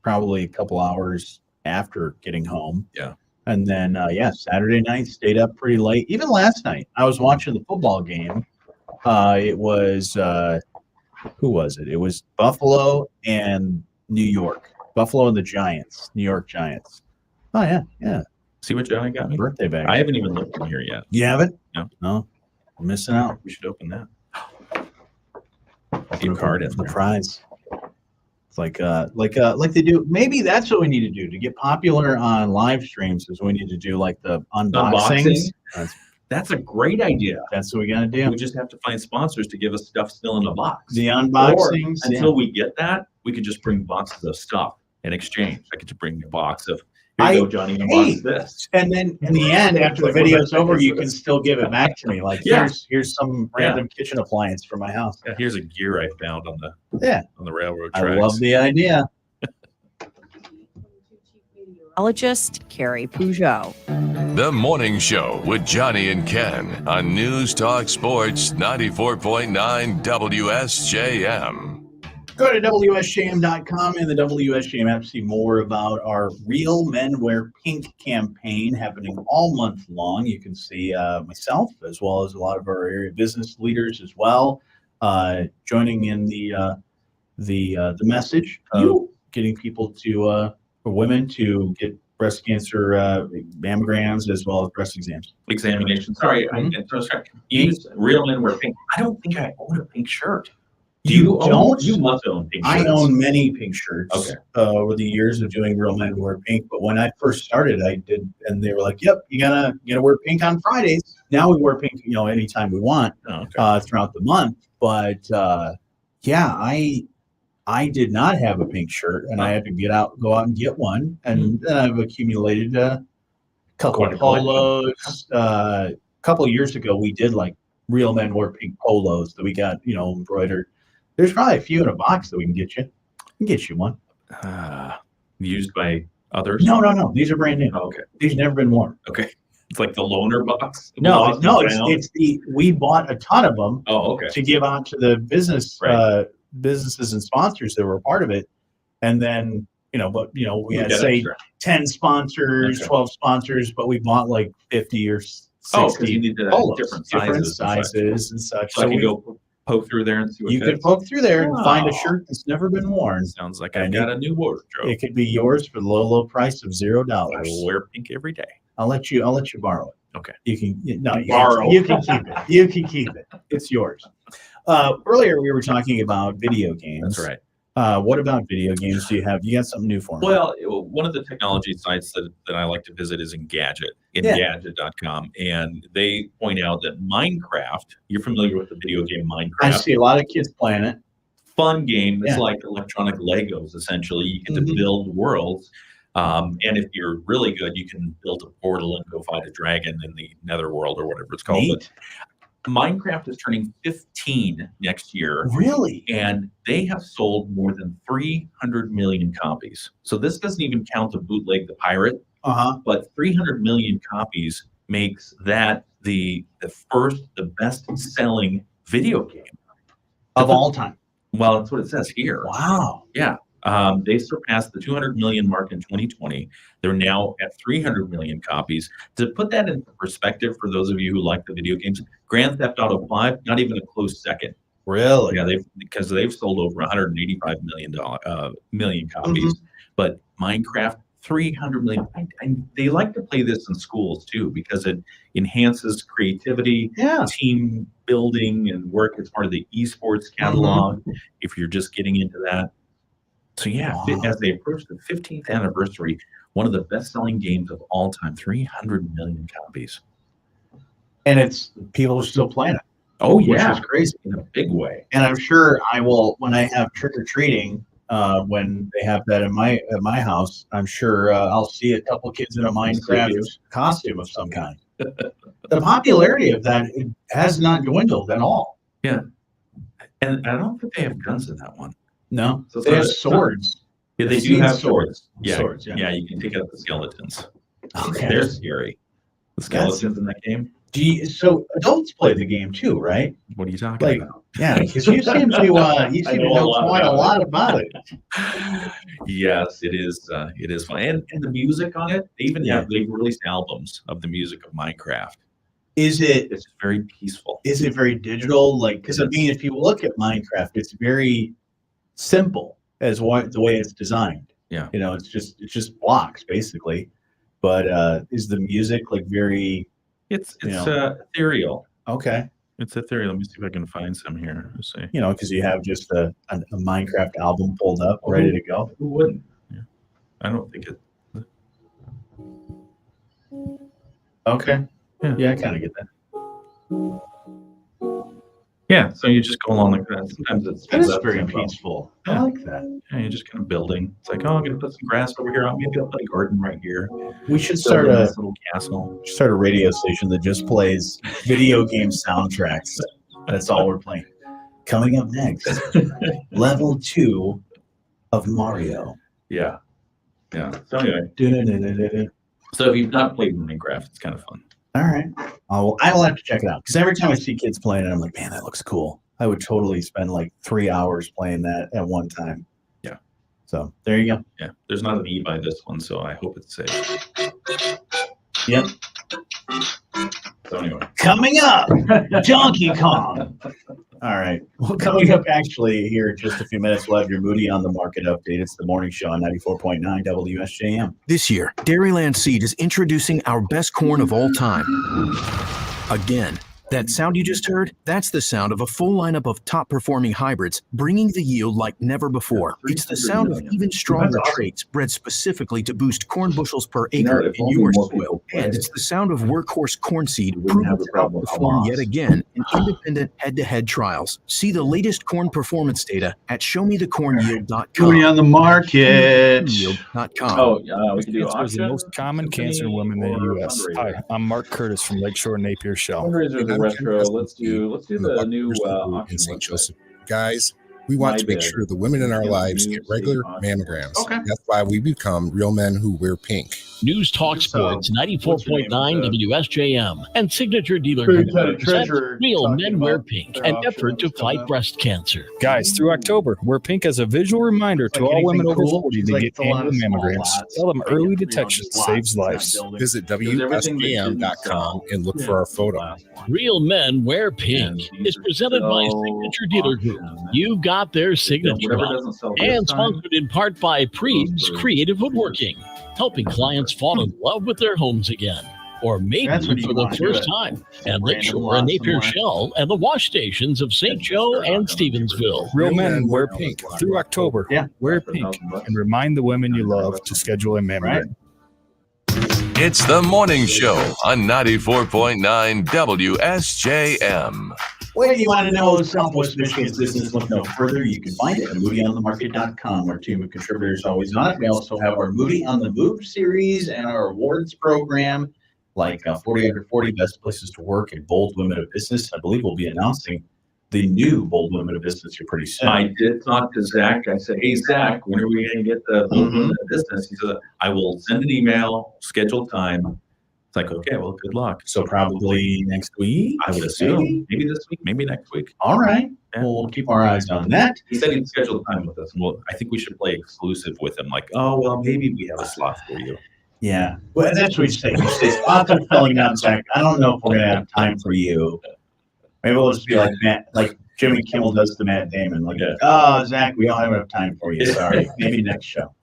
probably a couple hours after getting home. Yeah. And then Saturday night stayed up pretty late. Even last night, I was watching the football game. It was who was it? It was Buffalo and New York. Buffalo and the Giants, New York Giants. Oh yeah. See what Johnny got me? Birthday bag. I haven't even looked in here yet. You haven't? No. I'm missing out. We should open that. Keep card in the prize. It's like they do. Maybe that's what we need to do to get popular on live streams. Is we need to do like the unboxings. That's a great idea. That's what we got to do. We just have to find sponsors to give us stuff still in the box. The unboxings. Or, until we get that, we could just bring boxes of stuff in exchange. I could just bring a box of, here you go, Johnny, unbox this. And then in the end, after the video's over, you can still give it back to me. Like, here's some random kitchen appliance for my house. Yeah, here's a gear I found on the railroad tracks. I love the idea. Meteorologist Carrie Peugeot. The Morning Show with Jonny and Ken on News Talk Sports 94.9 WSJM. Go to WSJM.com and the WSJM app to see more about our Real Men Wear Pink campaign happening all month long. You can see myself as well as a lot of our area business leaders as well joining in the message of getting people to for women to get breast cancer mammograms as well as breast examinations. Sorry, I use Real Men Wear Pink. I don't think I own a pink shirt. You must own pink shirts. I own many pink shirts over the years of doing Real Men Wear Pink. But when I first started, I did, and they were like, "Yep, you gotta wear pink on Fridays." Now we wear pink, anytime we want throughout the month. But I did not have a pink shirt, and I had to go out and get one, and then I've accumulated a couple of polos. A couple of years ago, we did like Real Men Wear Pink polos that we got, embroidered. There's probably a few in a box that we can get you. We can get you one. Used by others? No. These are brand new. Oh, okay. These have never been worn. Okay. It's like the loaner box. No. We bought a ton of them. Oh, okay. To give out to the businesses and sponsors that were a part of it, and then we had say extra. 10 sponsors, 12 sponsors, but we bought like 50 or 60. You need different sizes and such. So you go poke through there and see what you could poke through there and find a shirt that's never been worn. Sounds like I got a new wardrobe. It could be yours for the low price of $0. I will wear pink every day. I'll let you borrow it. Okay. You can borrow. You can keep it. You can keep it. It's yours. Earlier we were talking about video games. That's right. What about video games do you have? You got something new for me? Well, one of the technology sites that I like to visit is Engadget.com. And they point out that Minecraft, you're familiar with the video game Minecraft. I see a lot of kids playing it. Fun game. It's like electronic Legos, essentially. You get to build worlds. And if you're really good, you can build a portal and go fight a dragon in the netherworld or whatever it's called. Neat. But Minecraft is turning 15 next year. Really? And they have sold more than 300 million copies. So this doesn't even count the bootleg, the pirate. But 300 million copies makes that the best-selling video game of all time. Well, that's what it says here. Wow. Yeah. They surpassed the 200 million mark in 2020. They're now at 300 million copies. To put that into perspective for those of you who like the video games, Grand Theft Auto 5, not even a close second. Really? Yeah, because they've sold over 185 million copies. But Minecraft, 300 million. And they like to play this in schools too because it enhances creativity, team building, and work. It's part of the esports catalog if you're just getting into that. So as they approach the 15th anniversary, one of the best-selling games of all time, 300 million copies. And people are still playing it. Oh, yeah. Which is crazy. In a big way. And I'm sure I will, when I have trick-or-treating, when they have that at my house, I'm sure I'll see a couple of kids in a Minecraft costume of some kind. The popularity of that has not dwindled at all. Yeah. And I don't think they have guns in that one. No, so they have swords. Yeah, they do have swords. Yeah, swords. Yeah, you can take out the skeletons. Okay. They're scary. The skeletons in that game. So adults play the game too, right? What are you talking about? Yeah, because you seem to know quite a lot about it. Yes, it is. It is fun, and the music on it. They've released albums of the music of Minecraft. It's very peaceful. Is it very digital? Because if you look at Minecraft, it's very simple as the way it's designed. Yeah. It's just blocks basically. But is the music very it's ethereal. Okay. It's a theory. Let me see if I can find some here. Let's see. You know, because you have just a Minecraft album pulled up, ready to go. Who wouldn't? Yeah. I don't think it. Okay. Yeah, I kind of get that. Yeah, so you just go along like that. Sometimes it's very peaceful. I like that. Yeah, you're just kind of building. It's like, oh, I'm gonna put some grass over here. Maybe I'll put a garden right here. We should start a little castle. radio station that just plays video game soundtracks. That's all we're playing. Coming up next, level 2 of Mario. Yeah. So anyway, so if you've not played Minecraft, it's kind of fun. All right. I will have to check it out because every time I see kids playing it, I'm like, man, that looks cool. I would totally spend like 3 hours playing that at one time. Yeah. So there you go. Yeah. There's not an E by this one, so I hope it's safe. Yep. So anyway. Coming up, Donkey Kong. All right. Well, coming up actually here in just a few minutes, we'll have your Moody on the Market update. It's the morning show on 94.9 WSJM. This year, Dairyland Seed is introducing our best corn of all time. Again. That sound you just heard? That's the sound of a full lineup of top-performing hybrids, bringing the yield like never before. It's the sound of even stronger traits bred specifically to boost corn bushels per acre in your soil. And it's the sound of workhorse corn seed proven to outperform yet again in independent head-to-head trials. See the latest corn performance data at showmethecornyield.com. Moody on the Market. Yield.com. We can do cancer is the most common cancer in women in the U.S. Hi, I'm Mark Curtis from Lakeshore Napier Shell. Retro. Let's do the new in St. Joseph. Guys, we want to make sure the women in our lives get regular mammograms. Okay. That's why we become Real Men Who Wear Pink. News Talk Sports 94.9 WSJM and Signature Dealer Group present Real Men Wear Pink, an effort to fight breast cancer. Guys, through October, wear pink as a visual reminder to all women over 40 to get annual mammograms. Tell them early detection saves lives. Visit WSJM.com and look for our photo. Real Men Wear Pink is presented by Signature Dealer Group. You've got their signature on. And sponsored in part by Preeb's Creative Woodworking, helping clients fall in love with their homes again, or maybe for the first time, and Lakeshore and Napier Shell and the wash stations of St. Joe and Stevensville. Real Men Wear Pink through October. Wear pink and remind the women you love to schedule a mammogram. It's the morning show on 94.9 WSJM. What do you want to know Southwest Michigan's business? Look no further. You can find it at moodyonthemarket.com. Our team of contributors always on it. We also have our Moody on the Move series and our awards program, like 40 Under 40 Best Places to Work and Bold Women of Business. I believe we'll be announcing the new Bold Women of Business here pretty soon. I did talk to Zach. I said, hey, Zach, when are we going to get the Bold Women of Business? He said, I will send an email, schedule time. It's like, okay, well, good luck. So probably next week? I would assume. Maybe this week, maybe next week. All right. Yeah. We'll keep our eyes on that. He said he'd schedule time with us. Well, I think we should play exclusive with him. Like, oh, well, maybe we have a slot for you. Yeah. Well, that's what you say. You say, spots are filling up, Zach. I don't know if we're going to have time for you. Maybe we'll just be like Matt, like Jimmy Kimmel does to Matt Damon. Like, oh, Zach, we don't have enough time for you. Sorry. Maybe next show.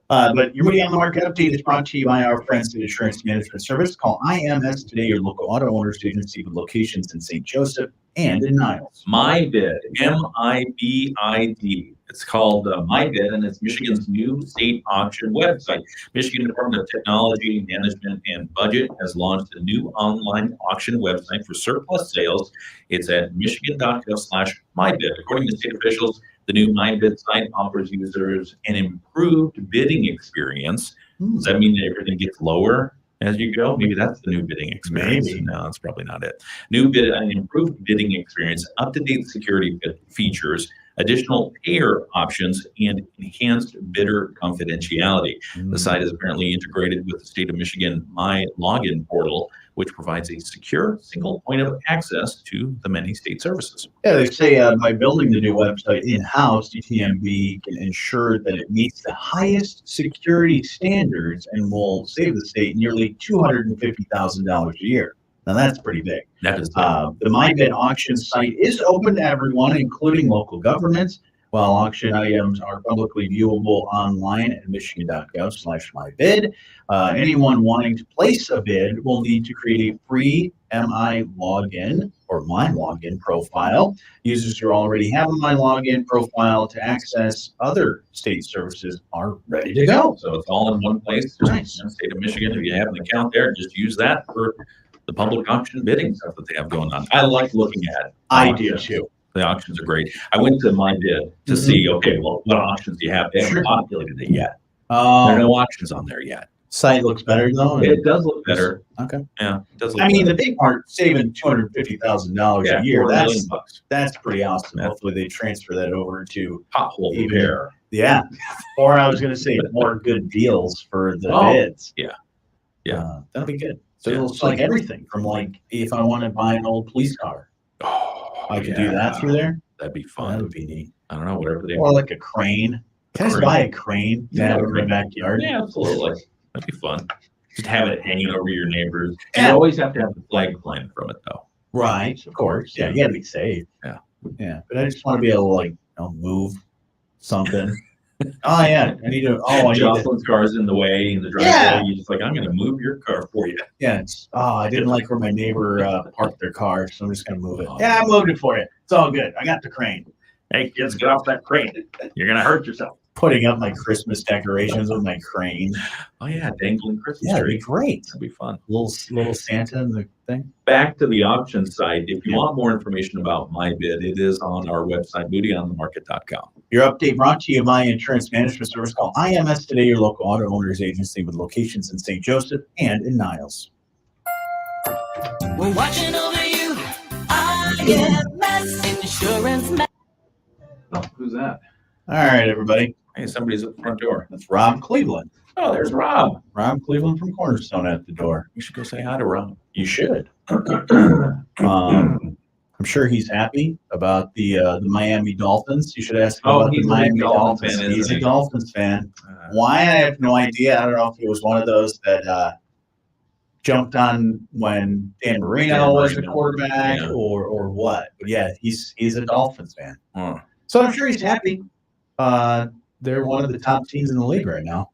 But your Moody on the Market update is brought to you by our friends at Insurance Management Service. Call IMS today, your local auto owners agency with locations in St. Joseph and in Niles. MyBid, MIBID. It's called MyBid, and it's Michigan's new state auction website. Michigan Department of Technology, Management, and Budget has launched a new online auction website for surplus sales. It's at michigan.gov/MyBid. According to state officials, the new MyBid site offers users an improved bidding experience. Does that mean that everything gets lower as you go? Maybe that's the new bidding experience. Maybe. No, that's probably not it. An improved bidding experience, up-to-date security features, additional payer options, and enhanced bidder confidentiality. The site is apparently integrated with the state of Michigan My Login portal, which provides a secure single point of access to the many state services. Yeah, they say by building the new website in-house, DTMB can ensure that it meets the highest security standards and will save the state nearly $250,000 a year. Now that's pretty big. That is the MyBid auction site is open to everyone, including local governments. While auction items are publicly viewable online at michigan.gov/mybid, anyone wanting to place a bid will need to create a free MI login or My Login profile. Users who already have a My Login profile to access other state services are ready to go. So it's all in one place. Nice. State of Michigan, if you have an account there, just use that for the public auction bidding stuff that they have going on. I like looking at it. I do too. The auctions are great. I went to my bid to see, okay, well, what auctions do you have? They haven't populated it yet. There are no auctions on there yet. Site looks better though. It does look better. Okay. Yeah, it does look I mean, better. the big part, saving $250,000 Yeah, a year. $4 million bucks. That's pretty awesome. Hopefully, they transfer that over to pothole repair. Yeah, or I was going to say more good deals for the bids. Yeah, yeah, that'll be good. So it's like everything from like if I want to buy an old police car, I could do that through there. That'd be fun. That would be neat. I don't know, whatever they Or like a crane. Can I just buy a crane? Yeah, Yeah, in my backyard. Yeah, absolutely. That'd be fun. Just have it hanging over your neighbors. You always have to have the flag flying from it, though. Right, of course. Yeah, you got to be safe. Yeah, yeah. But I just want to be able to like move something. Oh yeah, I need to. Oh, I need Jocelyn's car's in the way in the driveway. Yeah. You're just like, I'm going to move your car for you. Yeah. I didn't like where my neighbor parked their car, so I'm just gonna move it. Yeah, I moved it for you. It's all good. I got the crane. Hey kids, get off that crane. You're gonna hurt yourself. Putting up my Christmas decorations with my crane. Oh yeah, dangling Christmas Yeah, tree. it'd be great. That'd be fun. Little Santa in the thing. Back to the auction site. If you want more information about my bid, it is on our website, moodyonthemarket.com. Your update brought to you by Insurance Management Service. Call IMS today, your local auto owners agency with locations in St. Joseph and in Niles. We're watching over you. IMS Insurance. Oh, who's that? All right, everybody. Hey, somebody's at the front door. That's Rob Cleveland. Oh, there's Rob. Rob Cleveland from Cornerstone at the door. You should go say hi to Rob. You should. I'm sure he's happy about the Miami Dolphins. You should ask him about the he's a Miami big Dolphins Dolphins. fan, He's isn't a he? Dolphins fan. Why? I have no idea. I don't know if it was one of those that jumped on when Dan Marino was the quarterback or what. But yeah, he's a Dolphins fan. So I'm sure he's happy. They're one of the top teams in the league right now.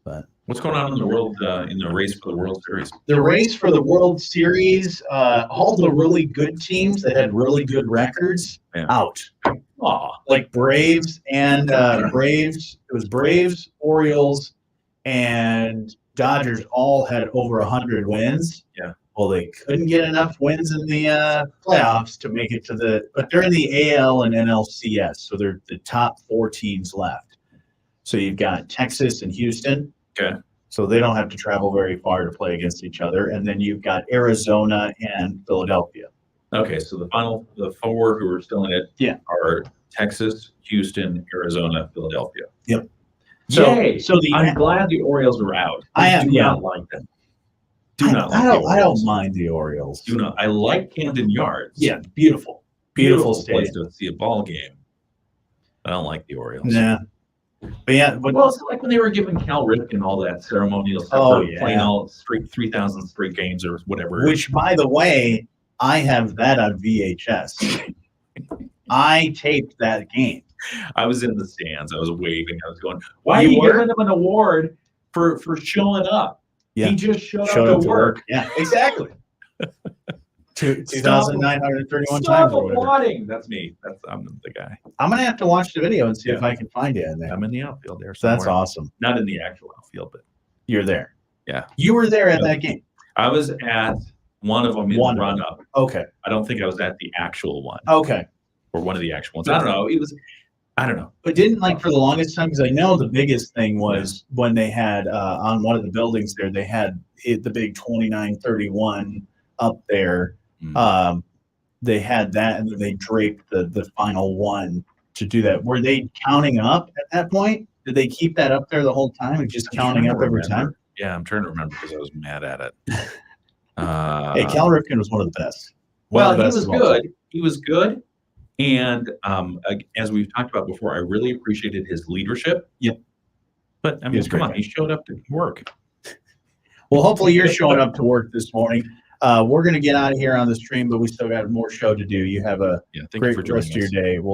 But what's going on in the world in the race for the World Series? the race for the World Series, all the really good teams that had really good records out. Like Braves and Braves. It was Braves, Orioles, and Dodgers all had over 100 wins. Yeah. Well, they couldn't get enough wins in the playoffs to make it to but they're in the AL and NLCS, so they're the top 4 teams left. So you've got Texas and Houston. Okay. So they don't have to travel very far to play against each other. And then you've got Arizona and Philadelphia. Okay, so the 4 who are still in it are Texas, Houston, Arizona, Philadelphia. Yep. I'm glad the Orioles are out. I do not like them. I don't mind the Orioles. Do not. I like Camden Yards. Yeah, beautiful. Beautiful place stadium. to see a ball game. I don't like the Orioles. Nah. But yeah, well, it's like when they were giving Cal Ripken all that ceremonial stuff for playing all 3,000 straight games or whatever. Which, by the way, I have that on VHS. I taped that game. I was in the stands. I was waving. I was going, why are you giving him an award for showing up? Yeah. He just showed up to work. Yeah, exactly. 2,931 Stop times or whatever. applauding. That's me. I'm the guy. I'm going to have to watch the video and see if I can find you in there. I'm in the outfield there. That's somewhere. awesome. Not in the actual outfield, but You're there. yeah. You were there at that game. I was at one of them in the run up. Okay. I don't think I was at the actual one. Okay. Or one of the actual ones. I don't know. I don't know. But didn't for the longest time, because I know the biggest thing was when they had on one of the buildings there, they had the big 2931 up there. They had that, and then they draped the final one to do that. Were they counting up at that point? Did they keep that up there the whole time and just counting up every time? Yeah, I'm trying to remember because I was mad at it. Hey, Cal Ripken was one of the best. Well, he was good. He was good. And as we've talked about before, I really appreciated his leadership. Yep. But I mean, come on, he showed up to work. Well, hopefully you're showing up to work this morning. We're going to get out of here on the stream, but we still got more show to do. You have a great rest of your day. We'll